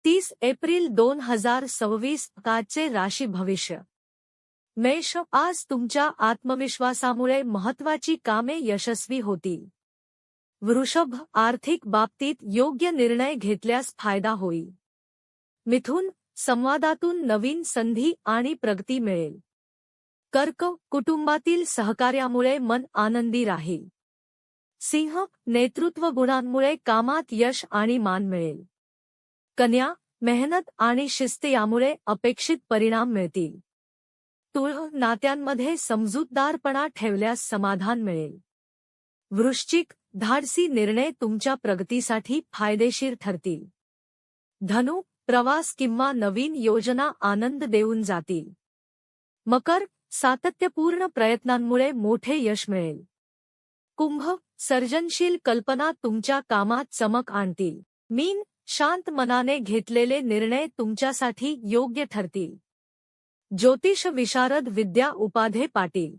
30 April 2026 कालचे राशी भविष्य. मेष, आज तुमच्या आत्मविश्वासामुळे महत्त्वाची कामे यशस्वी होतील. वृषभ, आर्थिक बाबतीत योग्य निर्णय घेतल्यास फायदा होईल. मिथुन, संवादातून नवीन संधी आणि प्रगती मिळेल. कर्क, कुटुंबातील सहकार्यामुळे मन आनंदी राहील. सिंह, नेतृत्व गुणांमुळे कामात यश आणि मान मिळेल. कन्या, मेहनत आणि शिस्त यामुळे अपेक्षित परिणाम मिळतील. तुळ, नात्यांमध्ये समजूतदारपणा ठेवल्यास समाधान मिळेल. वृश्चिक, धाडसी निर्णय तुमच्या प्रगतीसाठी फायदेशीर ठरतील. धनु, प्रवास किंवा नवीन योजना आनंद देऊन जातील. मकर, सातत्यपूर्ण प्रयत्नांमुळे मोठे यश मिळेल. कुंभ, सर्जनशील कल्पना तुमच्या कामात चमक आणतील. मीन, शांत मनाने घेतलेले निर्णय तुमच्यासाठी योग्य ठरतील. ज्योतिष विशारद विद्या उपाध्ये पाटील.